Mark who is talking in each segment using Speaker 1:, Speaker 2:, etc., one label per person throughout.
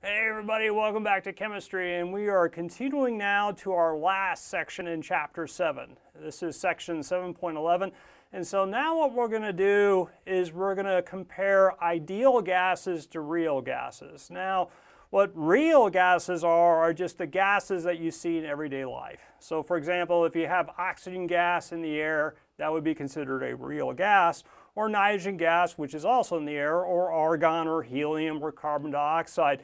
Speaker 1: Hey everybody, welcome back to chemistry, and we are continuing now to our last section in chapter 7. This is section 7.11, and so now what we're going to do is we're going to compare ideal gases to real gases. Now, what real gases are just the gases that you see in everyday life. So for example, if you have oxygen gas in the air, that would be considered a real gas, or nitrogen gas, which is also in the air, or argon or helium or carbon dioxide.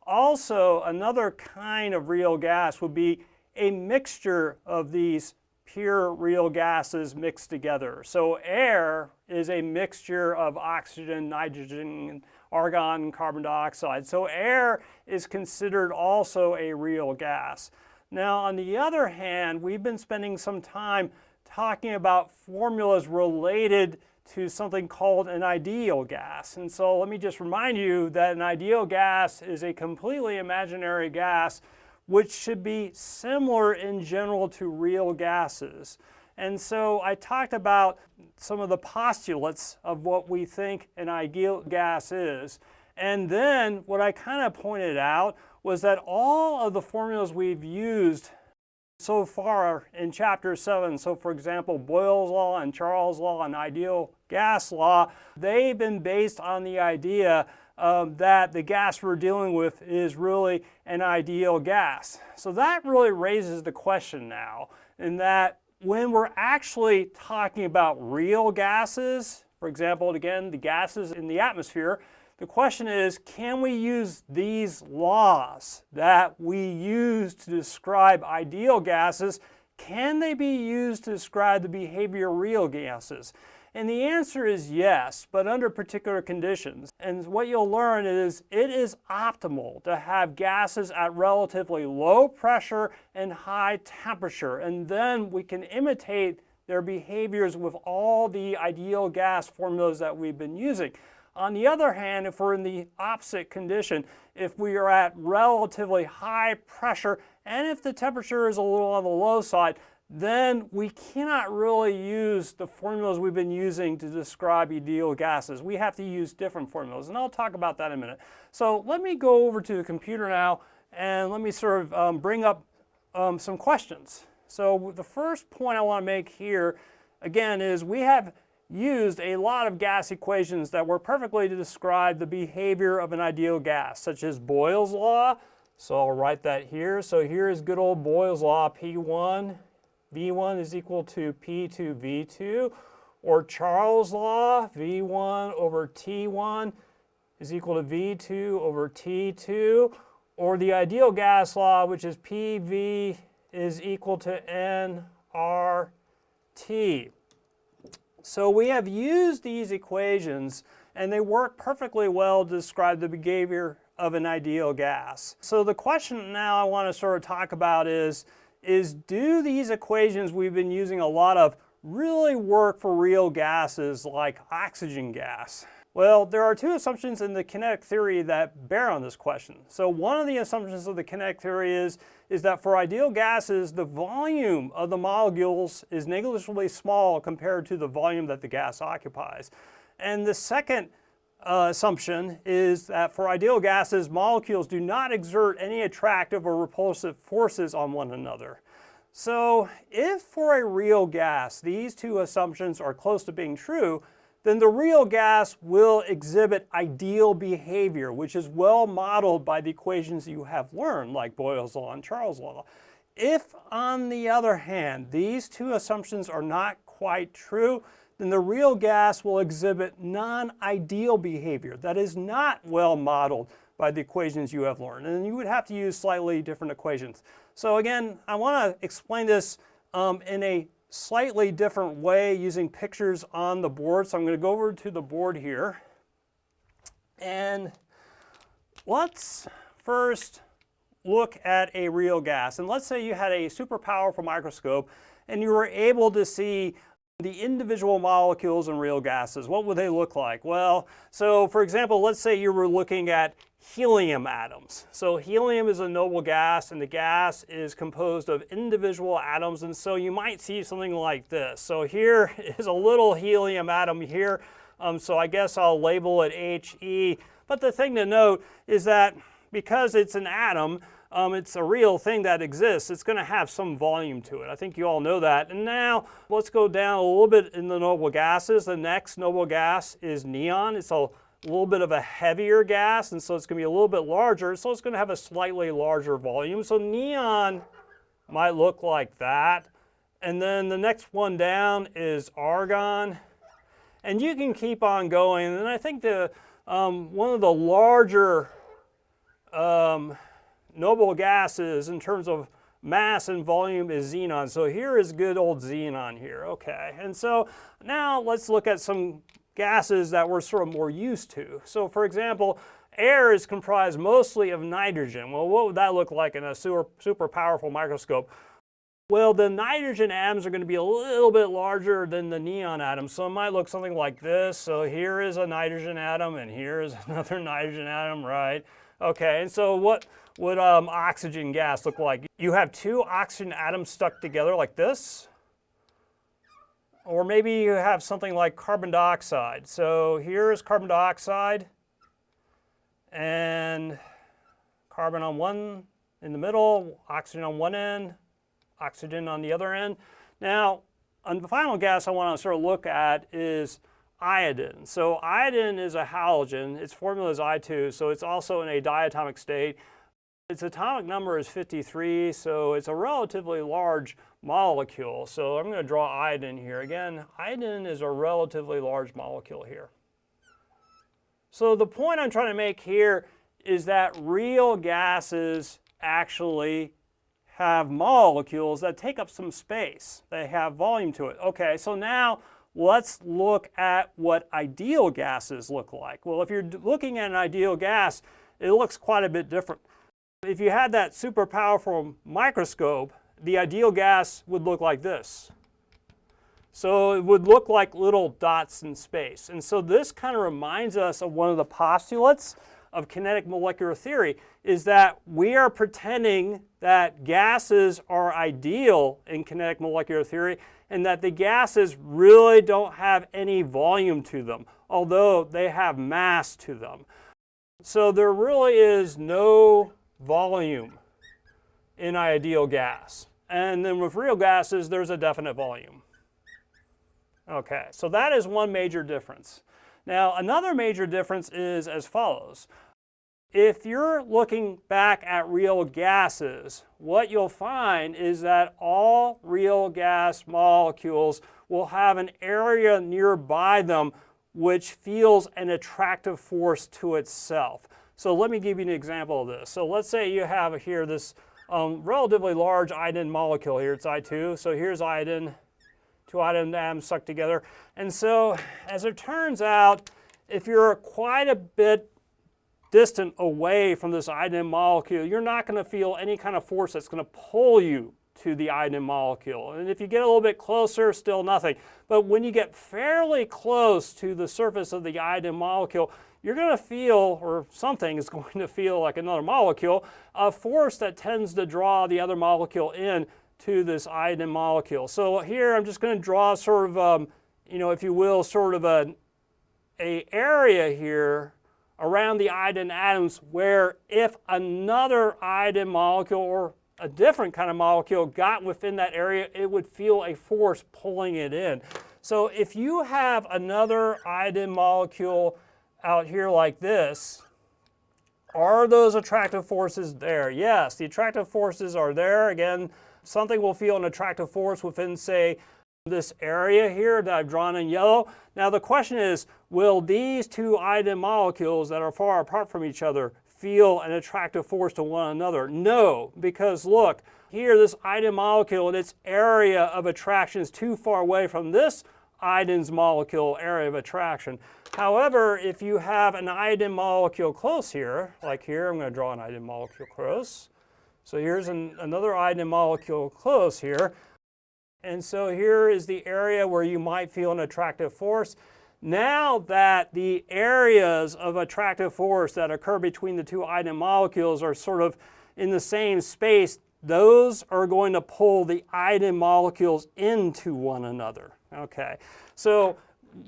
Speaker 1: Also, another kind of real gas would be a mixture of these pure real gases mixed together. So air is a mixture of oxygen, nitrogen, argon, and carbon dioxide. So air is considered also a real gas. Now, on the other hand, we've been spending some time talking about formulas related to something called an ideal gas. And so let me just remind you that an ideal gas is a completely imaginary gas which should be similar in general to real gases. And so I talked about some of the postulates of what we think an ideal gas is. And then what I kind of pointed out was that all of the formulas we've used so far in chapter 7, so for example, Boyle's law and Charles' law and ideal gas law, they've been based on the idea that the gas we're dealing with is really an ideal gas. So that really raises the question now, in that when we're actually talking about real gases, for example, again, the gases in the atmosphere, the question is, can we use these laws that we use to describe ideal gases, can they be used to describe the behavior of real gases? And the answer is yes, but under particular conditions. And what you'll learn is it is optimal to have gases at relatively low pressure and high temperature, and then we can imitate their behaviors with all the ideal gas formulas that we've been using. On the other hand, if we're in the opposite condition, if we are at relatively high pressure and if the temperature is a little on the low side, then we cannot really use the formulas we've been using to describe ideal gases. We have to use different formulas, and I'll talk about that in a minute. So let me go over to the computer now and let me sort of bring up some questions. So the first point I want to make here, again, is we have used a lot of gas equations that were perfectly to describe the behavior of an ideal gas, such as Boyle's law. So I'll write that here. So here is good old Boyle's law, P1, V1 is equal to P2, V2, or Charles' law, V1 over T1 is equal to V2 over T2, or the ideal gas law, which is PV is equal to nRT. So we have used these equations, and they work perfectly well to describe the behavior of an ideal gas. So the question now I want to sort of talk about is do these equations we've been using a lot of really work for real gases like oxygen gas? Well, there are two assumptions in the kinetic theory that bear on this question. So one of the assumptions of the kinetic theory is that for ideal gases, the volume of the molecules is negligibly small compared to the volume that the gas occupies. And the second assumption is that for ideal gases, molecules do not exert any attractive or repulsive forces on one another. So if for a real gas, these two assumptions are close to being true, then the real gas will exhibit ideal behavior, which is well modeled by the equations you have learned, like Boyle's law and Charles' law. If, on the other hand, these two assumptions are not quite true, then the real gas will exhibit non-ideal behavior that is not well modeled by the equations you have learned. And you would have to use slightly different equations. So again, I want to explain this in a slightly different way using pictures on the board. So I'm going to go over to the board here. And let's first look at a real gas. And let's say you had a super powerful microscope and you were able to see the individual molecules in real gases. What would they look like? Well, so for example, let's say you were looking at helium atoms. So helium is a noble gas, and the gas is composed of individual atoms, and so you might see something like this. So here is a little helium atom here, so I guess I'll label it He. But the thing to note is that because it's an atom, it's a real thing that exists, it's going to have some volume to it. I think you all know that. And now let's go down a little bit in the noble gases. The next noble gas is neon. It's a little bit of a heavier gas, and so it's going to be a little bit larger, so it's going to have a slightly larger volume. So neon might look like that. And then the next one down is argon. And you can keep on going. And I think one of the larger noble gases in terms of mass and volume is xenon. So here is good old xenon here, okay. And so now let's look at some gases that we're sort of more used to. So for example, air is comprised mostly of nitrogen. Well, what would that look like in a super powerful microscope? Well, the nitrogen atoms are going to be a little bit larger than the neon atoms, so it might look something like this. So here is a nitrogen atom, and here is another nitrogen atom, right? Okay, and so what would oxygen gas look like? You have two oxygen atoms stuck together like this, or maybe you have something like carbon dioxide. So here is carbon dioxide, and carbon on one in the middle, oxygen on one end, oxygen on the other end. Now, the final gas I want to sort of look at is iodine. So iodine is a halogen. Its formula is I2, so it's also in a diatomic state. Its atomic number is 53, so it's a relatively large molecule. So I'm going to draw iodine here. Again, iodine is a relatively large molecule here. So the point I'm trying to make here is that real gases actually have molecules that take up some space. They have volume to it. Okay, so now let's look at what ideal gases look like. Well, if you're looking at an ideal gas, it looks quite a bit different. If you had that super powerful microscope, the ideal gas would look like this. So it would look like little dots in space. And so this kind of reminds us of one of the postulates of kinetic molecular theory, is that we are pretending that gases are ideal in kinetic molecular theory, and that the gases really don't have any volume to them, although they have mass to them. So there really is no volume in ideal gas. And then with real gases, there's a definite volume. Okay, so that is one major difference. Now, another major difference is as follows. If you're looking back at real gases, what you'll find is that all real gas molecules will have an area nearby them which feels an attractive force to itself. So let me give you an example of this. So let's say you have here this relatively large iodine molecule here. It's I2. So here's iodine, two iodine atoms stuck together. And so as it turns out, if you're quite a bit distant away from this iodine molecule, you're not going to feel any kind of force that's going to pull you to the iodine molecule. And if you get a little bit closer, still nothing. But when you get fairly close to the surface of the iodine molecule, you're going to feel, or something is going to feel like another molecule, a force that tends to draw the other molecule in to this iodine molecule. So here I'm just going to draw sort of, if you will, sort of an area here around the iodine atoms where if another iodine molecule or a different kind of molecule got within that area, it would feel a force pulling it in. So if you have another iodine molecule out here like this, are those attractive forces there? Yes, the attractive forces are there. Again, something will feel an attractive force within, say, this area here that I've drawn in yellow. Now the question is, will these two iodine molecules that are far apart from each other feel an attractive force to one another? No, because look, here this iodine molecule and its area of attraction is too far away from this iodine's molecule area of attraction. However, if you have an iodine molecule close here, like here, I'm going to draw an iodine molecule close. So here's another iodine molecule close here. And so here is the area where you might feel an attractive force. Now that the areas of attractive force that occur between the two iodine molecules are sort of in the same space, those are going to pull the iodine molecules into one another. Okay, so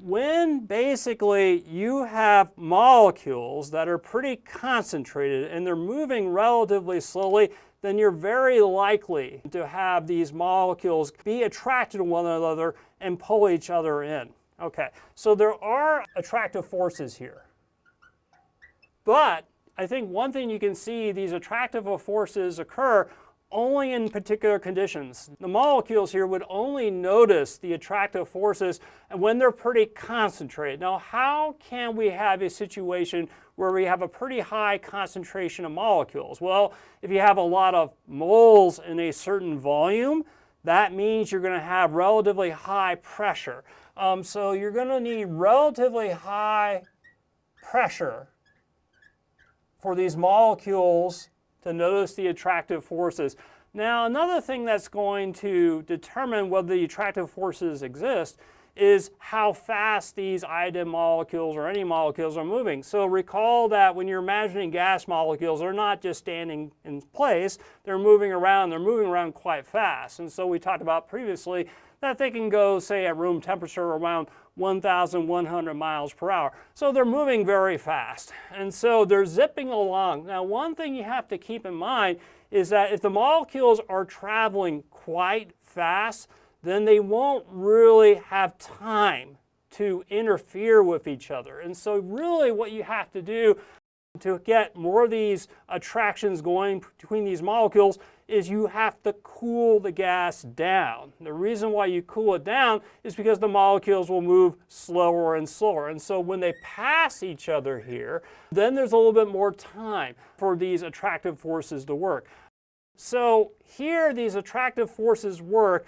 Speaker 1: when basically you have molecules that are pretty concentrated and they're moving relatively slowly, then you're very likely to have these molecules be attracted to one another and pull each other in. Okay, so there are attractive forces here. But I think one thing you can see, these attractive forces occur only in particular conditions. The molecules here would only notice the attractive forces when they're pretty concentrated. Now, how can we have a situation where we have a pretty high concentration of molecules? Well, if you have a lot of moles in a certain volume, that means you're going to have relatively high pressure. So you're going to need relatively high pressure for these molecules to notice the attractive forces. Now, another thing that's going to determine whether the attractive forces exist is how fast these iodine molecules or any molecules are moving. So recall that when you're imagining gas molecules, they're not just standing in place, they're moving around quite fast. And so we talked about previously that they can go, say, at room temperature around 1,100 miles per hour. So they're moving very fast. And so they're zipping along. Now, one thing you have to keep in mind is that if the molecules are traveling quite fast, then they won't really have time to interfere with each other. And so really what you have to do to get more of these attractions going between these molecules is you have to cool the gas down. The reason why you cool it down is because the molecules will move slower and slower. And so when they pass each other here, then there's a little bit more time for these attractive forces to work. So here these attractive forces work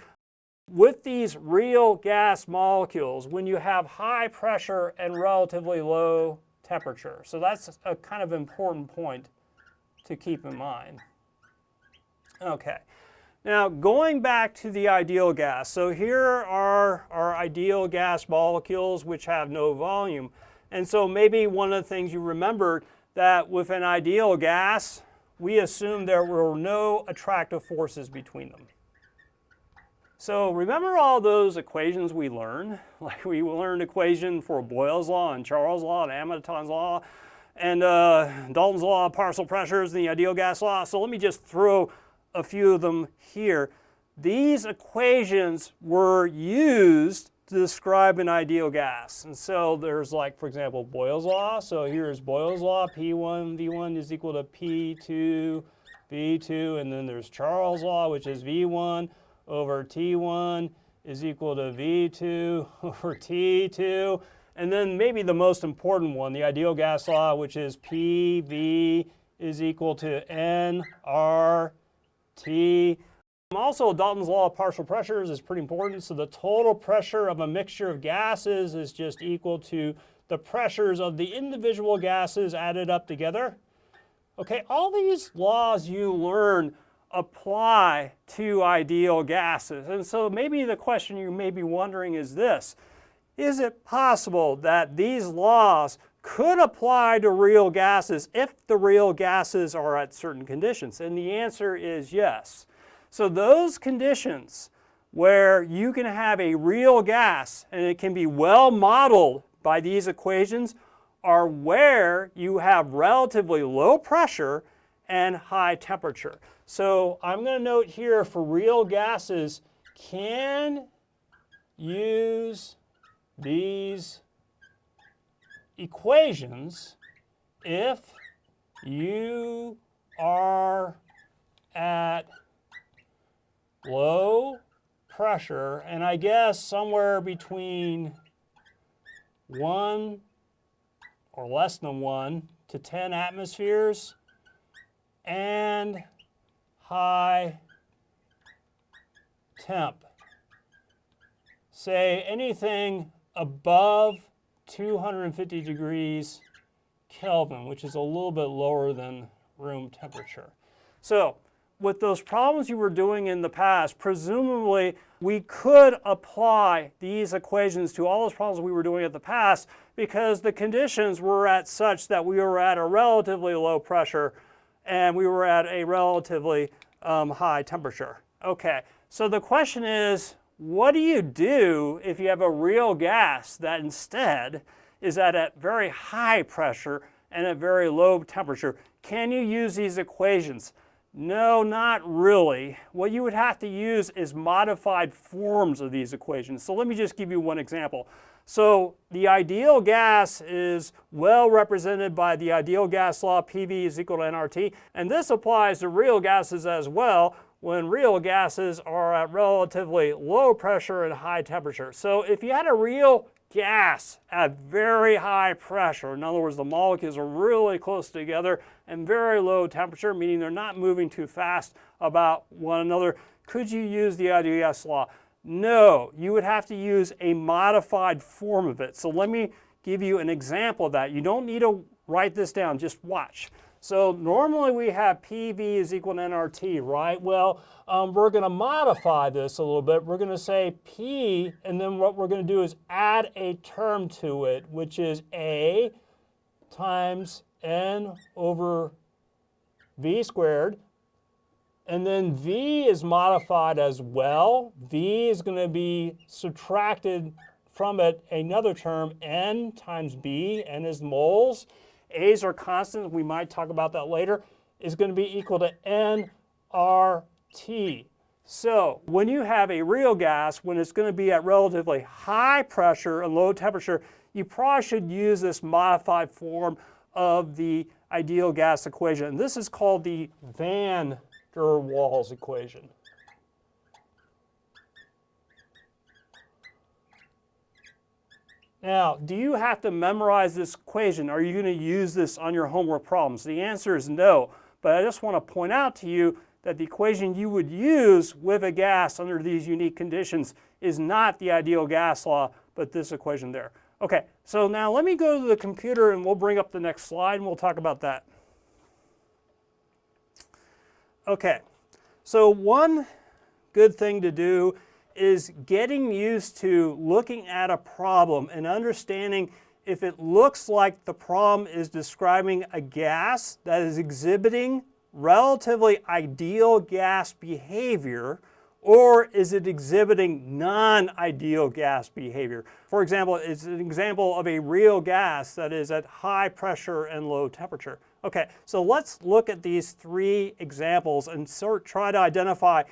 Speaker 1: with these real gas molecules when you have high pressure and relatively low temperature. So that's a kind of important point to keep in mind. Okay, now going back to the ideal gas. So here are our ideal gas molecules which have no volume. And so maybe one of the things you remembered that with an ideal gas, we assume there were no attractive forces between them. So remember all those equations we learned? Like we learned equation for Boyle's law and Charles' law and Amitaton's law and Dalton's law of partial pressures and the ideal gas law. So let me just throw a few of them here. These equations were used to describe an ideal gas. And so there's like, for example, Boyle's law. So here's Boyle's law, P1 V1 is equal to P2 V2. And then there's Charles' law, which is V1 over T1 is equal to V2 over T2. And then maybe the most important one, the ideal gas law, which is PV is equal to nRT. Also, Dalton's law of partial pressures is pretty important. So the total pressure of a mixture of gases is just equal to the pressures of the individual gases added up together. Okay, all these laws you learn apply to ideal gases. And so maybe the question you may be wondering is this: is it possible that these laws could apply to real gases if the real gases are at certain conditions? And the answer is yes. So those conditions where you can have a real gas and it can be well modeled by these equations are where you have relatively low pressure and high temperature. So I'm going to note here for real gases, can use these equations if you are at low pressure, and I guess somewhere between 1 or less than 1 to 10 atmospheres, and high temp. Say anything above 250 degrees Kelvin, which is a little bit lower than room temperature. So with those problems you were doing in the past, presumably we could apply these equations to all those problems we were doing in the past because the conditions were at such that we were at a relatively low pressure and we were at a relatively high temperature. Okay, so the question is, what do you do if you have a real gas that instead is at a very high pressure and a very low temperature? Can you use these equations? No, not really. What you would have to use is modified forms of these equations. So let me just give you one example. So the ideal gas is well represented by the ideal gas law, PV is equal to nRT, and this applies to real gases as well when real gases are at relatively low pressure and high temperature. So if you had a real gas at very high pressure, in other words, the molecules are really close together, and very low temperature, meaning they're not moving too fast about one another, could you use the ideal gas law? No, you would have to use a modified form of it. So let me give you an example of that. You don't need to write this down, just watch. So normally we have PV is equal to nRT, right? Well, we're going to modify this a little bit. We're going to say P, and then what we're going to do is add a term to it, which is A times N over V squared. And then V is modified as well. V is going to be subtracted from it another term, N times B, N is moles. A's are constants, we might talk about that later, is going to be equal to nRT. So when you have a real gas, when it's going to be at relatively high pressure and low temperature, you probably should use this modified form of the ideal gas equation. And this is called the Van der Waals equation. Now, do you have to memorize this equation? Are you going to use this on your homework problems? The answer is no, but I just want to point out to you that the equation you would use with a gas under these unique conditions is not the ideal gas law, but this equation there. Okay, so now let me go to the computer and we'll bring up the next slide and we'll talk about that. Okay, so one good thing to do is getting used to looking at a problem and understanding if it looks like the problem is describing a gas that is exhibiting relatively ideal gas behavior, or is it exhibiting non-ideal gas behavior? For example, it's an example of a real gas that is at high pressure and low temperature. Okay, so let's look at these three examples and try to identify,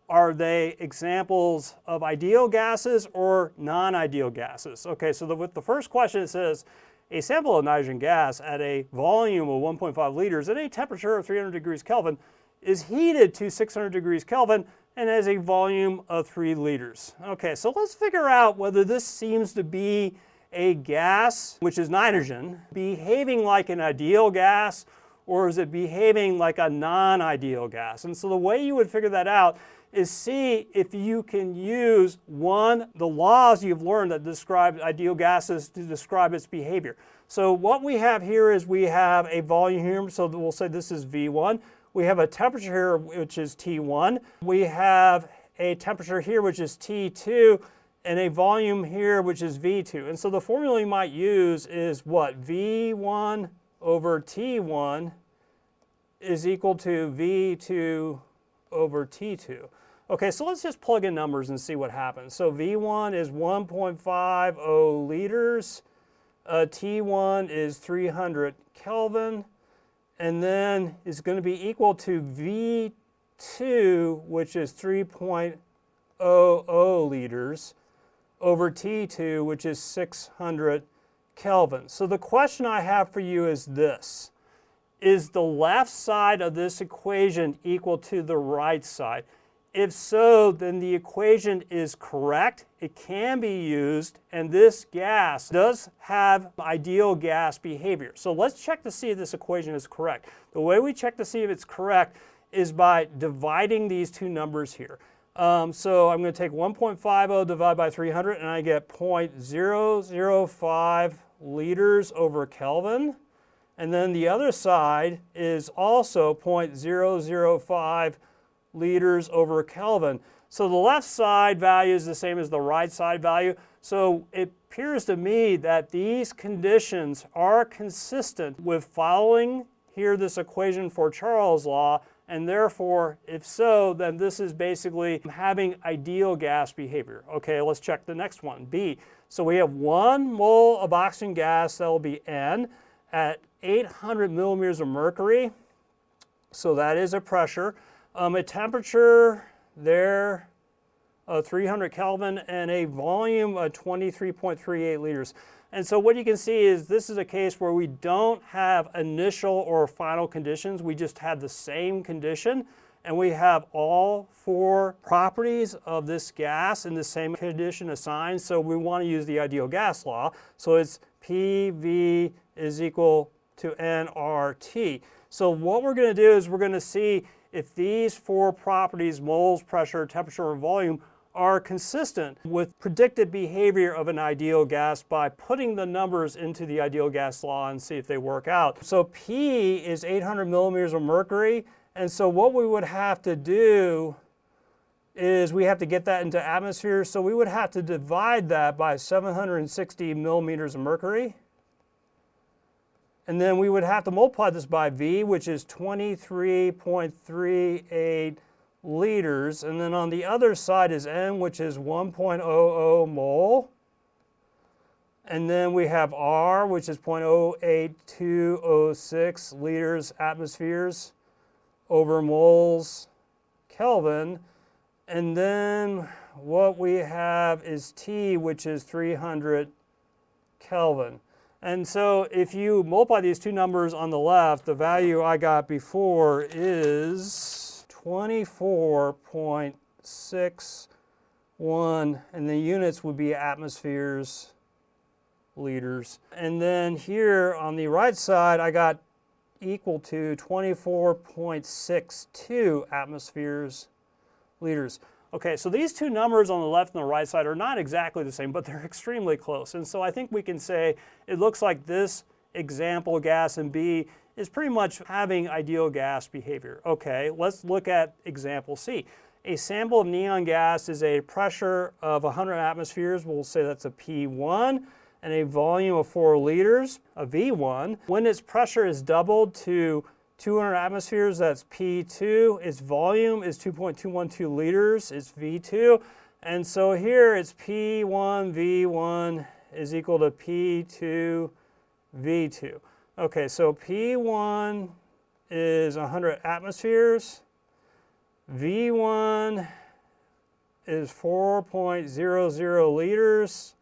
Speaker 1: are they examples of ideal gases or non-ideal gases? Okay, so with the first question it says, a sample of nitrogen gas at a volume of 1.5 liters at a temperature of 300 degrees Kelvin is heated to 600 degrees Kelvin and has a volume of 3 liters. Okay, so let's figure out whether this seems to be a gas, which is nitrogen, behaving like an ideal gas, or is it behaving like a non-ideal gas? And so the way you would figure that out is see if you can use the laws you've learned that describe ideal gases to describe its behavior. So what we have here is we have a volume here, so we'll say this is V1. We have a temperature here, which is T1. We have a temperature here, which is T2, and a volume here, which is V2. And so the formula you might use is what? V1 over T1 is equal to V2 over T2. Okay, so let's just plug in numbers and see what happens. So V1 is 1.50 liters, T1 is 300 Kelvin, and then it's going to be equal to V2, which is 3.00 liters, over T2, which is 600 Kelvin. So the question I have for you is this. Is the left side of this equation equal to the right side? If so, then the equation is correct. It can be used, and this gas does have ideal gas behavior. So let's check to see if this equation is correct. The way we check to see if it's correct is by dividing these two numbers here. So I'm going to take 1.50 divided by 300, and I get 0.005 liters over Kelvin. And then the other side is also 0.005 liters over Kelvin. So the left side value is the same as the right side value. So it appears to me that these conditions are consistent with following here this equation for Charles' law And therefore, if so, then this is basically having ideal gas behavior. Okay, let's check the next one, B. So we have 1 mole of oxygen gas, that will be N, at 800 millimeters of mercury. So that is a pressure. A temperature there of 300 Kelvin and a volume of 23.38 liters. And so what you can see is this is a case where we don't have initial or final conditions. We just have the same condition, and we have all 4 properties of this gas in the same condition assigned. So we want to use the ideal gas law. So it's PV is equal to nRT. So what we're going to do is we're going to see if these 4 properties, moles, pressure, temperature, and volume, are consistent with predicted behavior of an ideal gas by putting the numbers into the ideal gas law and see if they work out. So P is 800 millimeters of mercury, and so what we would have to do is we have to get that into atmosphere, so we would have to divide that by 760 millimeters of mercury. And then we would have to multiply this by V, which is 23.38 liters. And then on the other side is N, which is 1.00 mole. And then we have R, which is 0.08206 liters atmospheres over moles Kelvin. And then what we have is T, which is 300 Kelvin. And so if you multiply these 2 numbers on the left, the value I got before is 24.61, and the units would be atmospheres, liters. And then here on the right side, I got equal to 24.62 atmospheres, liters. Okay, so these 2 numbers on the left and the right side are not exactly the same, but they're extremely close. And so I think we can say it looks like this example gas in B is pretty much having ideal gas behavior. Okay, let's look at example C. A sample of neon gas is a pressure of 100 atmospheres. We'll say that's a P1, and a volume of 4 liters, a V1. When its pressure is doubled to 200 atmospheres, that's P2. Its volume is 2.212 liters, it's V2. And so here it's P1 V1 is equal to P2 V2. Okay, so P1 is 100 atmospheres. V1 is 4.00 liters.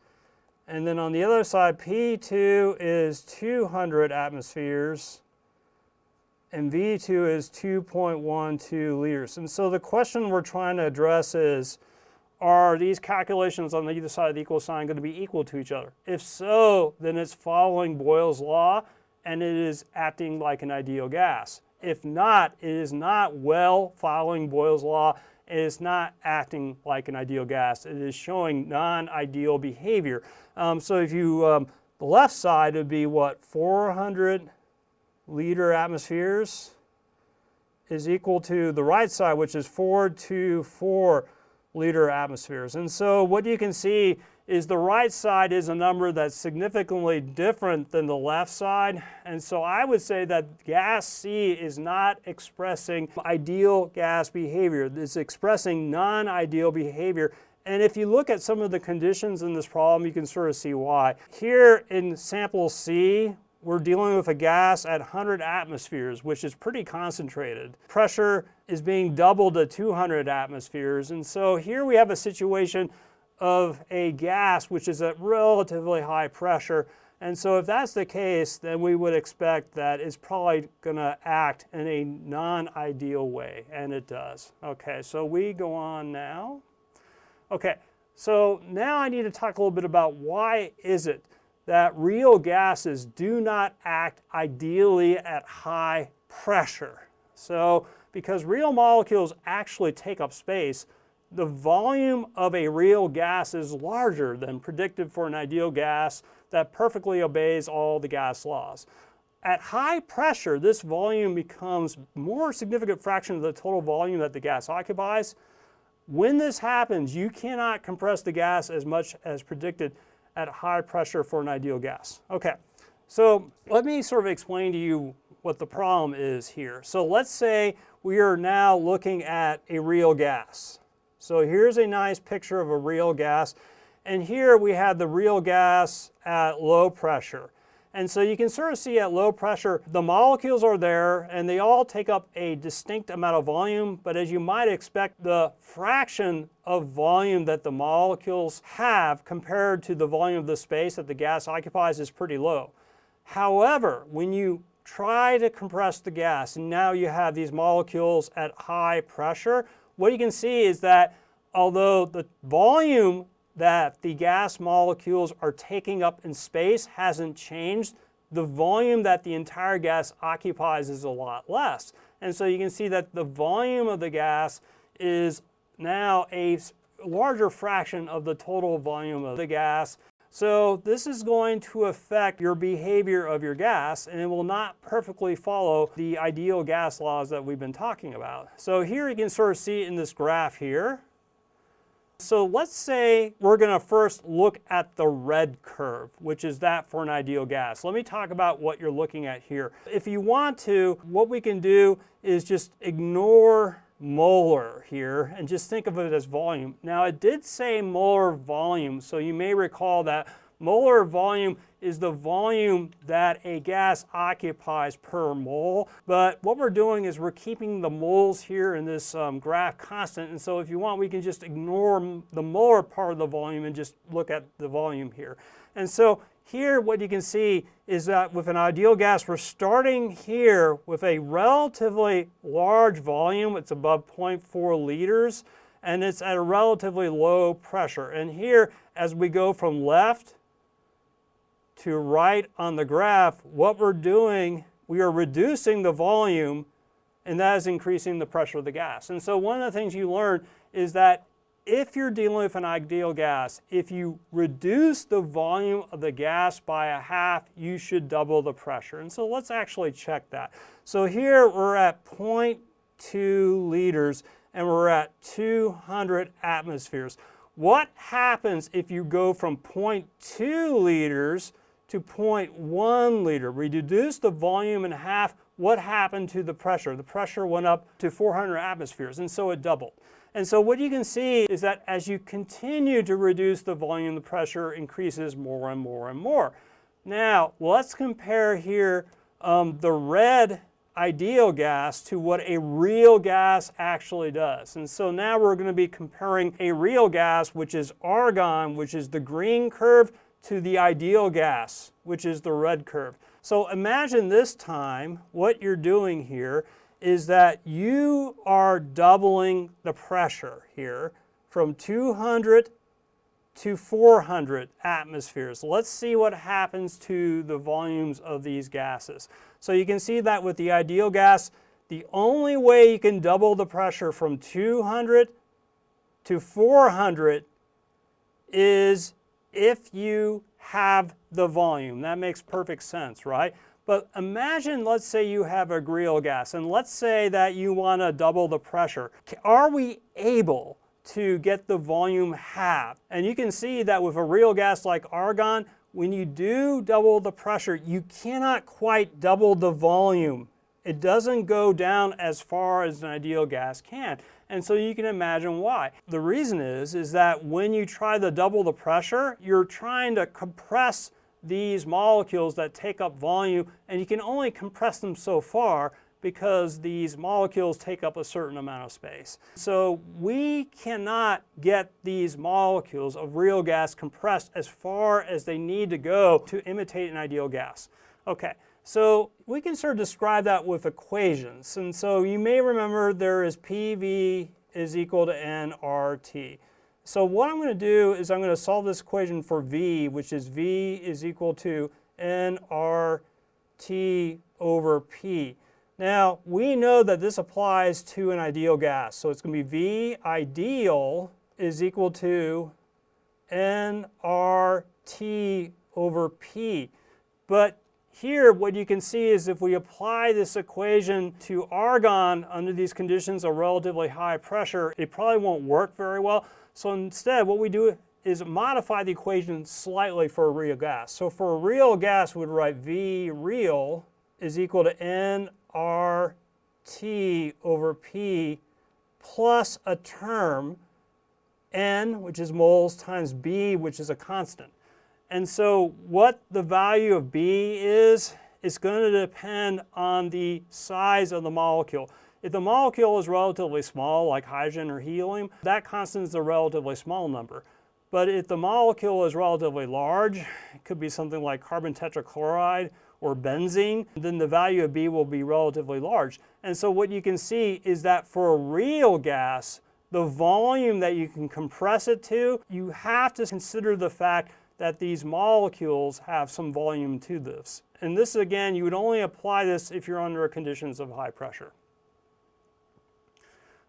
Speaker 1: And then on the other side, P2 is 200 atmospheres. And V2 is 2.12 liters. And so the question we're trying to address is, are these calculations on either side of the equal sign going to be equal to each other? If so, then it's following Boyle's law, and it is acting like an ideal gas. If not, it is not well following Boyle's law. It is not acting like an ideal gas. It is showing non-ideal behavior. So if you, the left side would be what, 400 liter atmospheres is equal to the right side, which is 424 liter atmospheres. And so what you can see is the right side is a number that's significantly different than the left side. And so I would say that gas C is not expressing ideal gas behavior. It's expressing non-ideal behavior. And if you look at some of the conditions in this problem, you can sort of see why. Here in sample C, we're dealing with a gas at 100 atmospheres, which is pretty concentrated. Pressure is being doubled to 200 atmospheres. And so here we have a situation of a gas which is at relatively high pressure. And so if that's the case, then we would expect that it's probably going to act in a non-ideal way, and it does. Okay, so we go on now. Okay, so now I need to talk a little bit about why is it that real gases do not act ideally at high pressure. So because real molecules actually take up space, the volume of a real gas is larger than predicted for an ideal gas that perfectly obeys all the gas laws. At high pressure, this volume becomes more significant fraction of the total volume that the gas occupies. When this happens, you cannot compress the gas as much as predicted at high pressure for an ideal gas. Okay, so let me sort of explain to you what the problem is here. So let's say we are now looking at a real gas. So here's a nice picture of a real gas. And here we have the real gas at low pressure. And so you can sort of see at low pressure, the molecules are there and they all take up a distinct amount of volume, but as you might expect, the fraction of volume that the molecules have compared to the volume of the space that the gas occupies is pretty low. However, when you try to compress the gas and now you have these molecules at high pressure, what you can see is that although the volume that the gas molecules are taking up in space hasn't changed, the volume that the entire gas occupies is a lot less. And so you can see that the volume of the gas is now a larger fraction of the total volume of the gas. So this is going to affect your behavior of your gas, and it will not perfectly follow the ideal gas laws that we've been talking about. So here you can sort of see in this graph here. So let's say we're going to first look at the red curve, which is that for an ideal gas. Let me talk about what you're looking at here. If you want to, what we can do is just ignore molar here and just think of it as volume. Now it did say molar volume, so you may recall that molar volume is the volume that a gas occupies per mole, but what we're doing is we're keeping the moles here in this graph constant, and so if you want we can just ignore the molar part of the volume and just look at the volume here. And so here what you can see is that with an ideal gas we're starting here with a relatively large volume. It's above 0.4 liters and it's at a relatively low pressure. And here as we go from left to right on the graph, what we're doing, we are reducing the volume and that is increasing the pressure of the gas. And so one of the things you learn is that if you're dealing with an ideal gas, if you reduce the volume of the gas by a half, you should double the pressure. And so let's actually check that. So here we're at 0.2 liters and we're at 200 atmospheres. What happens if you go from 0.2 liters to 0.1 liter? We reduce the volume in half. What happened to the pressure? The pressure went up to 400 atmospheres, and so it doubled. And so what you can see is that as you continue to reduce the volume, the pressure increases more and more and more. Now, let's compare here the red ideal gas to what a real gas actually does. And so now we're going to be comparing a real gas, which is argon, which is the green curve, to the ideal gas, which is the red curve. So imagine this time what you're doing here is that you are doubling the pressure here from 200 to 400 atmospheres. Let's see what happens to the volumes of these gases. So you can see that with the ideal gas, the only way you can double the pressure from 200 to 400 is if you have the volume. That makes perfect sense, right? But imagine, let's say you have a real gas, and let's say that you want to double the pressure. Are we able to get the volume halved? And you can see that with a real gas like argon, when you do double the pressure, you cannot quite double the volume. It doesn't go down as far as an ideal gas can. And so you can imagine why. The reason is that when you try to double the pressure, you're trying to compress these molecules that take up volume, and you can only compress them so far because these molecules take up a certain amount of space. So we cannot get these molecules of real gas compressed as far as they need to go to imitate an ideal gas. Okay, so we can sort of describe that with equations. And so you may remember there is PV is equal to nRT. So what I'm going to do is I'm going to solve this equation for V, which is V is equal to nRT over P. Now, we know that this applies to an ideal gas. So it's going to be V ideal is equal to nRT over P. But here, what you can see is if we apply this equation to argon under these conditions of relatively high pressure, it probably won't work very well. So instead, what we do is modify the equation slightly for a real gas. So for a real gas, we would write V real is equal to nRT T over P plus a term, N, which is moles, times B, which is a constant. And so what the value of B is going to depend on the size of the molecule. If the molecule is relatively small, like hydrogen or helium, that constant is a relatively small number. But if the molecule is relatively large, it could be something like carbon tetrachloride or benzene, then the value of B will be relatively large. And so what you can see is that for a real gas, the volume that you can compress it to, you have to consider the fact that these molecules have some volume to this. And this, again, you would only apply this if you're under conditions of high pressure.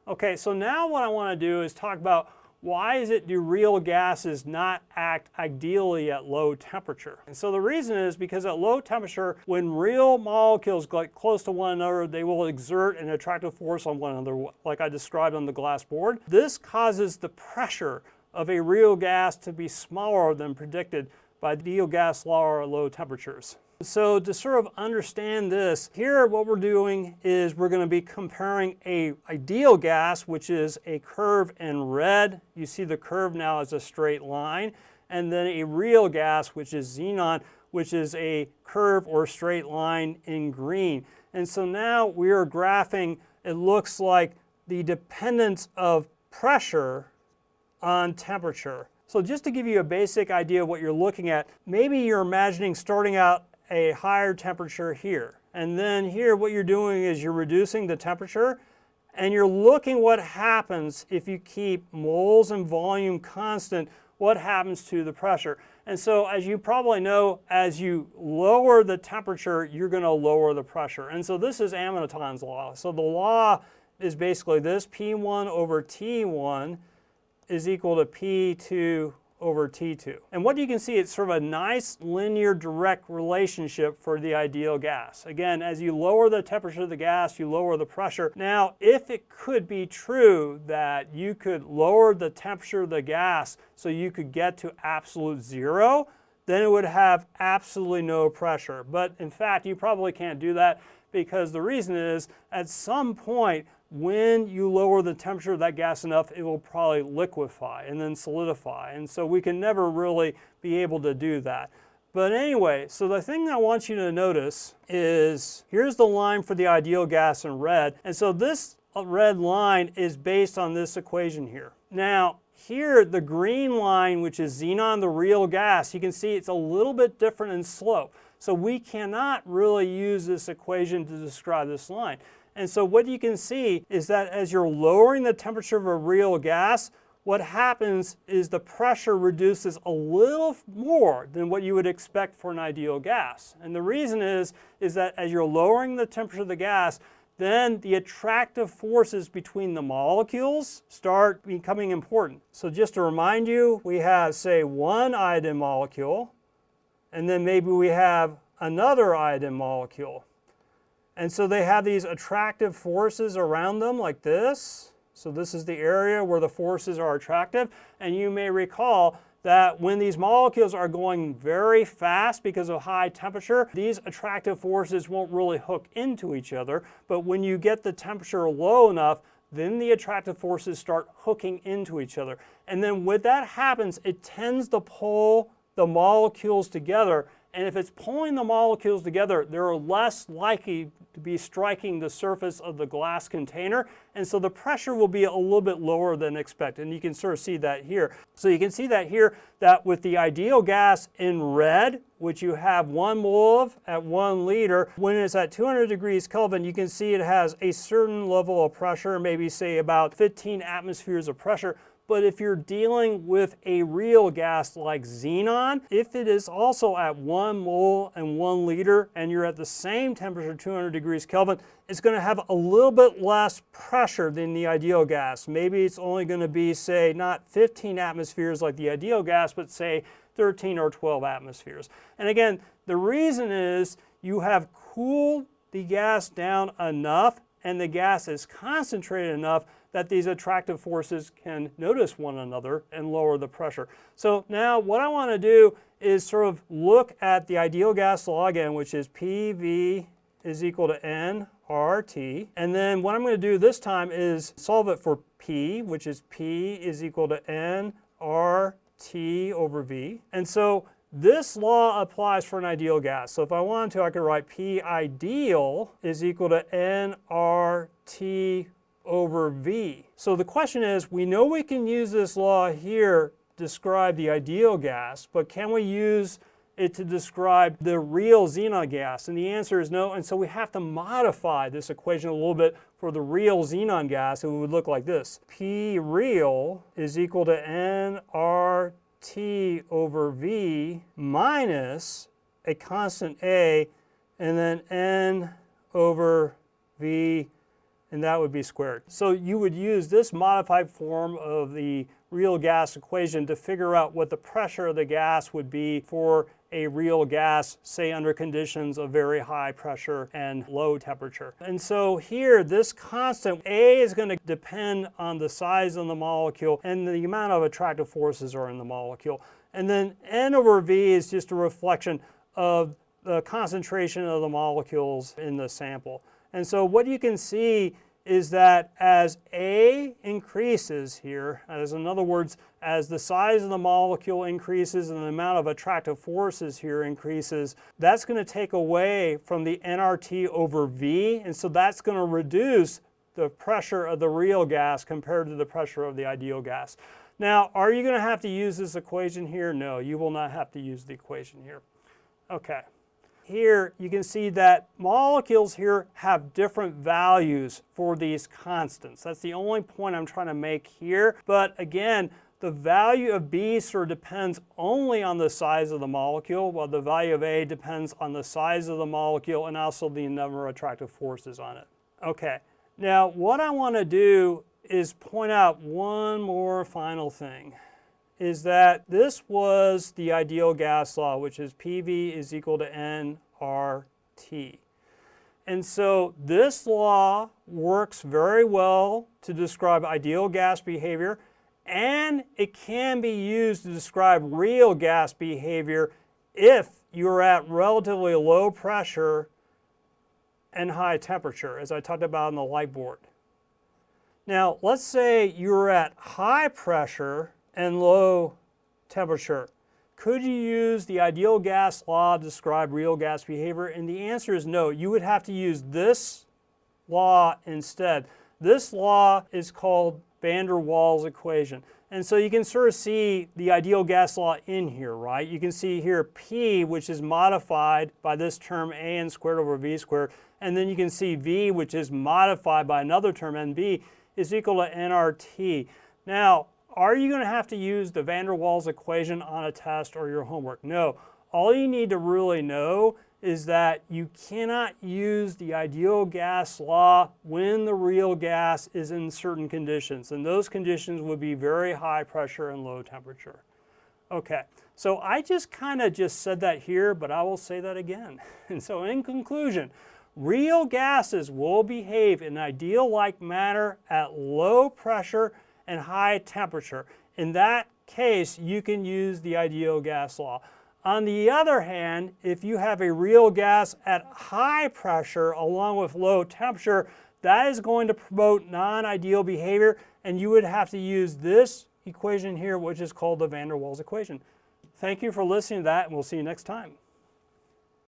Speaker 1: Okay, so now what I want to do is talk about why is it do real gases not act ideally at low temperature? And so the reason is because at low temperature, when real molecules get close to one another, they will exert an attractive force on one another, like I described on the glass board. This causes the pressure of a real gas to be smaller than predicted by the ideal gas law at low temperatures. So to sort of understand this, here what we're doing is we're going to be comparing an ideal gas, which is a curve in red. You see the curve now as a straight line. And then a real gas, which is xenon, which is a curve or straight line in green. And so now we are graphing, it looks like the dependence of pressure on temperature. So just to give you a basic idea of what you're looking at, maybe you're imagining starting out a higher temperature here. And then here what you're doing is you're reducing the temperature and you're looking what happens if you keep moles and volume constant, what happens to the pressure. And so as you probably know, as you lower the temperature, you're going to lower the pressure. And so this is Aminoton's law. So the law is basically this, P1 over T1 is equal to P2 over T2. And what you can see, it's sort of a nice linear direct relationship for the ideal gas. Again, as you lower the temperature of the gas, you lower the pressure. Now, if it could be true that you could lower the temperature of the gas so you could get to absolute zero, then it would have absolutely no pressure. But in fact, you probably can't do that because the reason is at some point when you lower the temperature of that gas enough, it will probably liquefy and then solidify. And so we can never really be able to do that. But anyway, so the thing I want you to notice is here's the line for the ideal gas in red. And so this red line is based on this equation here. Now, here the green line, which is xenon, the real gas, you can see it's a little bit different in slope. So we cannot really use this equation to describe this line. And so what you can see is that as you're lowering the temperature of a real gas, what happens is the pressure reduces a little more than what you would expect for an ideal gas. And the reason is that as you're lowering the temperature of the gas, then the attractive forces between the molecules start becoming important. So just to remind you, we have, say, one iodine molecule, and then maybe we have another iodine molecule. And so they have these attractive forces around them like this. So this is the area where the forces are attractive. And you may recall that when these molecules are going very fast because of high temperature, these attractive forces won't really hook into each other. But when you get the temperature low enough, then the attractive forces start hooking into each other. And then when that happens, it tends to pull the molecules together. And if it's pulling the molecules together, they're less likely to be striking the surface of the glass container. And so the pressure will be a little bit lower than expected. And you can sort of see that here. So you can see that here, that with the ideal gas in red, which you have 1 mole of at 1 liter, when it's at 200 degrees Kelvin, you can see it has a certain level of pressure, maybe say about 15 atmospheres of pressure. But if you're dealing with a real gas like xenon, if it is also at 1 mole and 1 liter and you're at the same temperature, 200 degrees Kelvin, it's going to have a little bit less pressure than the ideal gas. Maybe it's only going to be, say, not 15 atmospheres like the ideal gas, but say 13 or 12 atmospheres. And again, the reason is you have cooled the gas down enough and the gas is concentrated enough that these attractive forces can notice one another and lower the pressure. So now what I want to do is sort of look at the ideal gas law again, which is PV is equal to NRT RT. And then what I'm going to do this time is solve it for P, which is P is equal to nRT over V. And so this law applies for an ideal gas. So if I wanted to, I could write P ideal is equal to nRT over V. So the question is, we know we can use this law here to describe the ideal gas, but can we use it to describe the real xenon gas? And the answer is no, and so we have to modify this equation a little bit for the real xenon gas. It would look like this. P real is equal to nRT over V minus a constant A, and then N over V, and that would be squared. So you would use this modified form of the real gas equation to figure out what the pressure of the gas would be for a real gas, say under conditions of very high pressure and low temperature. And so here, this constant A is going to depend on the size of the molecule and the amount of attractive forces are in the molecule. And then N over V is just a reflection of the concentration of the molecules in the sample. And so what you can see is that as A increases here, as in other words, as the size of the molecule increases and the amount of attractive forces here increases, that's going to take away from the nRT over V, and so that's going to reduce the pressure of the real gas compared to the pressure of the ideal gas. Now, are you going to have to use this equation here? No, you will not have to use the equation here. Okay. Here you can see that molecules here have different values for these constants. That's the only point I'm trying to make here. But again, the value of B sort of depends only on the size of the molecule, while the value of A depends on the size of the molecule and also the number of attractive forces on it. Okay, now what I want to do is point out one more final thing, is that this was the ideal gas law, which is PV is equal to nRT. And so this law works very well to describe ideal gas behavior, and it can be used to describe real gas behavior if you're at relatively low pressure and high temperature, as I talked about on the light board. Now, let's say you're at high pressure and low temperature. Could you use the ideal gas law to describe real gas behavior? And the answer is no. You would have to use this law instead. This law is called van der Waals equation. And so you can sort of see the ideal gas law in here, right? You can see here P, which is modified by this term AN squared over V squared. And then you can see V, which is modified by another term, NB, is equal to nRT. Now, are you going to have to use the van der Waals equation on a test or your homework? No. All you need to really know is that you cannot use the ideal gas law when the real gas is in certain conditions. And those conditions would be very high pressure and low temperature. Okay, so I just kind of said that here, but I will say that again. And so in conclusion, real gases will behave in ideal-like manner at low pressure and high temperature. In that case, you can use the ideal gas law. On the other hand, if you have a real gas at high pressure along with low temperature, that is going to promote non-ideal behavior, and you would have to use this equation here, which is called the van der Waals equation. Thank you for listening to that, and we'll see you next time.